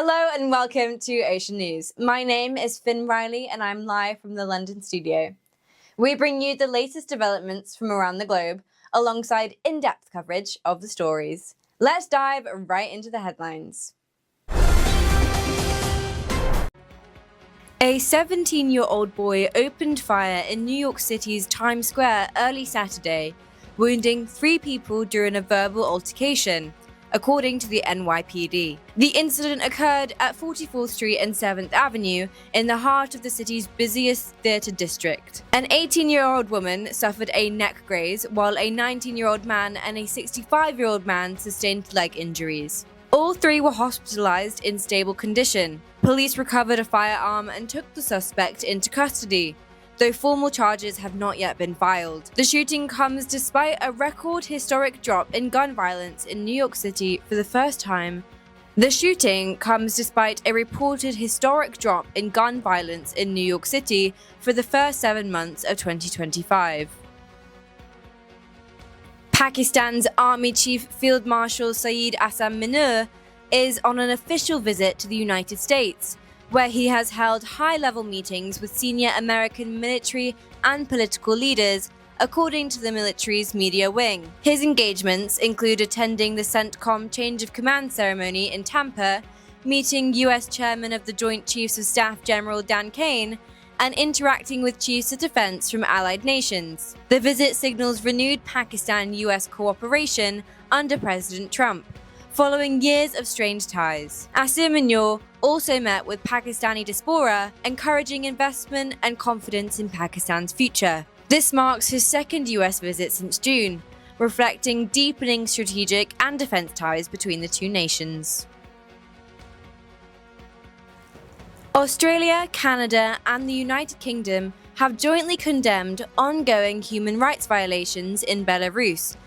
Hello and welcome to Ocean News. My name is Finn Riley and I'm live from the London studio. We bring you the latest developments from around the globe alongside in-depth coverage of the stories. Let's dive right into the headlines. A 17-year-old boy opened fire in New York City's Times Square early Saturday, wounding 3 people during a verbal altercation, according to the NYPD. The incident occurred at 44th Street and 7th Avenue in the heart of the city's busiest theater district. An 18-year-old woman suffered a neck graze, while a 19-year-old man and a 65-year-old man sustained leg injuries. All 3 were hospitalized in stable condition. Police recovered a firearm and took the suspect into custody, though formal charges have not yet been filed. The shooting comes despite a record historic drop in gun violence in New York City for the first time. The shooting comes despite a reported historic drop in gun violence in New York City for the first 7 months of 2025. Pakistan's Army Chief Field Marshal Syed Assam Munir is on an official visit to the United States, where he has held high-level meetings with senior American military and political leaders, according to the military's media wing. His engagements include attending the CENTCOM Change of Command ceremony in Tampa, meeting U.S. Chairman of the Joint Chiefs of Staff General Dan Kane, and interacting with chiefs of defense from allied nations. The visit signals renewed Pakistan-US cooperation under President Trump, following years of strained ties. Assam Munir also met with Pakistani diaspora, encouraging investment and confidence in Pakistan's future. This marks his second US visit since June, reflecting deepening strategic and defense ties between the two nations. Australia, Canada, and the United Kingdom have jointly condemned ongoing human rights violations in Belarus,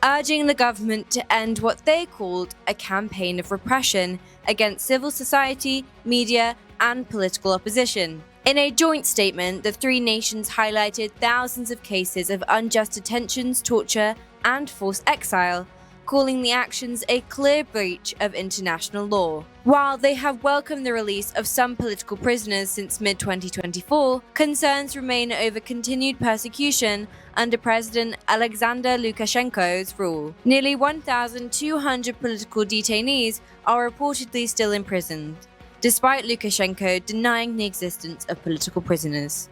urging the government to end what they called a campaign of repression against civil society, media, and political opposition. In a joint statement, the 3 nations highlighted thousands of cases of unjust detentions, torture, and forced exile, calling the actions a clear breach of international law. While they have welcomed the release of some political prisoners since mid-2024, concerns remain over continued persecution under President Alexander Lukashenko's rule. Nearly 1,200 political detainees are reportedly still imprisoned, despite Lukashenko denying the existence of political prisoners.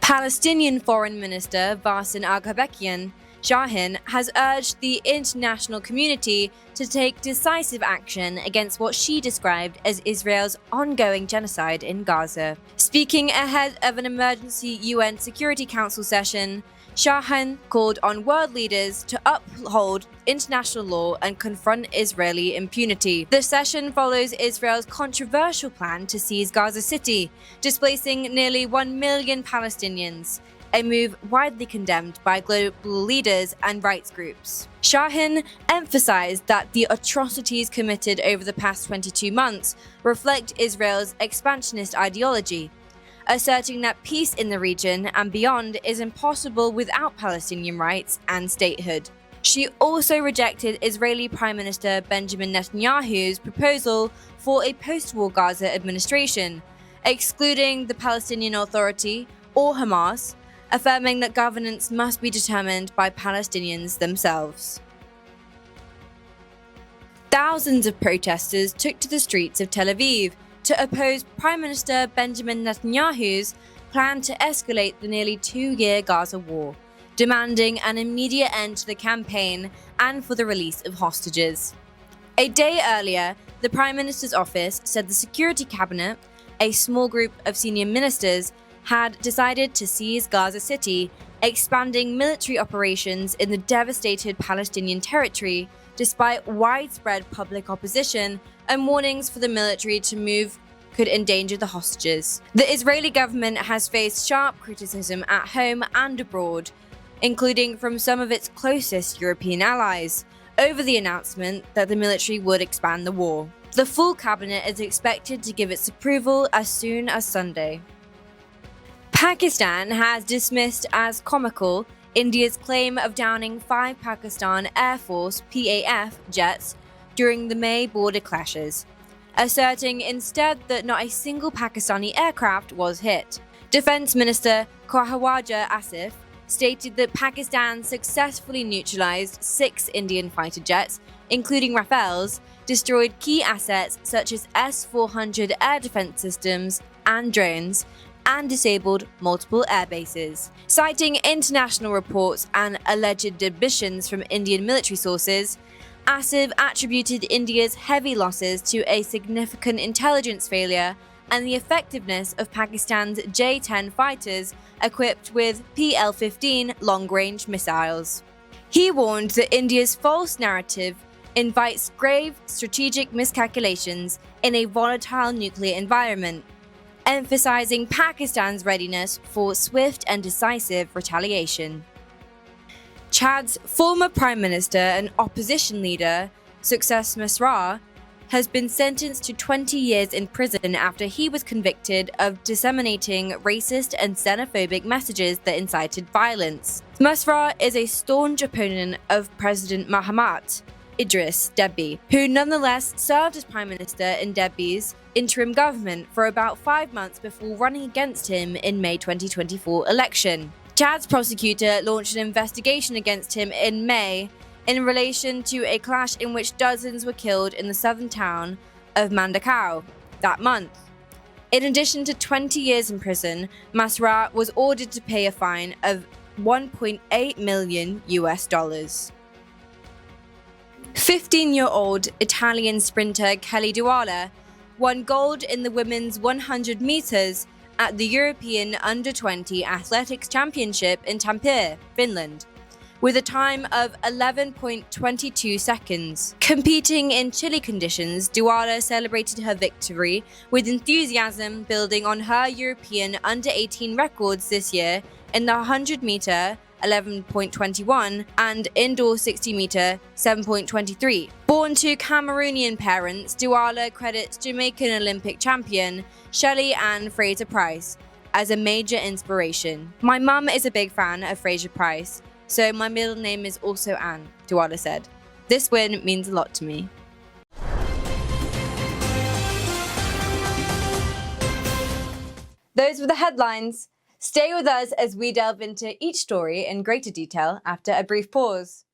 Palestinian Foreign Minister Bassem Al-Ghabakian Shahin has urged the international community to take decisive action against what she described as Israel's ongoing genocide in Gaza. Speaking ahead of an emergency UN Security Council session, Shahin called on world leaders to uphold international law and confront Israeli impunity. The session follows Israel's controversial plan to seize Gaza City, displacing nearly 1 million Palestinians, a move widely condemned by global leaders and rights groups. Shahin emphasized that the atrocities committed over the past 22 months reflect Israel's expansionist ideology, asserting that peace in the region and beyond is impossible without Palestinian rights and statehood. She also rejected Israeli Prime Minister Benjamin Netanyahu's proposal for a post-war Gaza administration, excluding the Palestinian Authority or Hamas, affirming that governance must be determined by Palestinians themselves. Thousands of protesters took to the streets of Tel Aviv to oppose Prime Minister Benjamin Netanyahu's plan to escalate the nearly 2-year Gaza war, demanding an immediate end to the campaign and for the release of hostages. A day earlier, the Prime Minister's office said the Security Cabinet, a small group of senior ministers, had decided to seize Gaza City, expanding military operations in the devastated Palestinian territory, despite widespread public opposition and warnings for the military to move could endanger the hostages. The Israeli government has faced sharp criticism at home and abroad, including from some of its closest European allies, over the announcement that the military would expand the war. The full cabinet is expected to give its approval as soon as Sunday. Pakistan has dismissed as comical India's claim of downing 5 Pakistan Air Force PAF jets during the May border clashes, asserting instead that not a single Pakistani aircraft was hit. Defense Minister Khawaja Asif stated that Pakistan successfully neutralized 6 Indian fighter jets, including Rafales, destroyed key assets such as S-400 air defense systems and drones, and disabled multiple air bases. Citing international reports and alleged admissions from Indian military sources, Asif attributed India's heavy losses to a significant intelligence failure and the effectiveness of Pakistan's J-10 fighters equipped with PL-15 long-range missiles. He warned that India's false narrative invites grave strategic miscalculations in a volatile nuclear environment, emphasizing Pakistan's readiness for swift and decisive retaliation. Chad's former Prime Minister and opposition leader, Success Masra, has been sentenced to 20 years in prison after he was convicted of disseminating racist and xenophobic messages that incited violence. Masra is a staunch opponent of President Mahamat Idris Deby, who nonetheless served as Prime Minister in Deby's interim government for about 5 months before running against him in May 2024 election. Chad's prosecutor launched an investigation against him in May in relation to a clash in which dozens were killed in the southern town of Mandakau that month. In addition to 20 years in prison, Masra was ordered to pay a fine of $1.8 million. 15-year-old Italian sprinter Kelly Douala won gold in the women's 100 meters at the European Under-20 Athletics Championship in Tampere, Finland, with a time of 11.22 seconds. Competing in chilly conditions, Douala celebrated her victory with enthusiasm, building on her European Under-18 records this year in the 100-meter 11.21 and indoor 60-meter 7.23. Born to Cameroonian parents, Douala credits Jamaican Olympic champion Shelley Ann Fraser-Price as a major inspiration. "My mum is a big fan of Fraser-Price, so my middle name is also Ann," Douala said. "This win means a lot to me." Those were the headlines. Stay with us as we delve into each story in greater detail after a brief pause.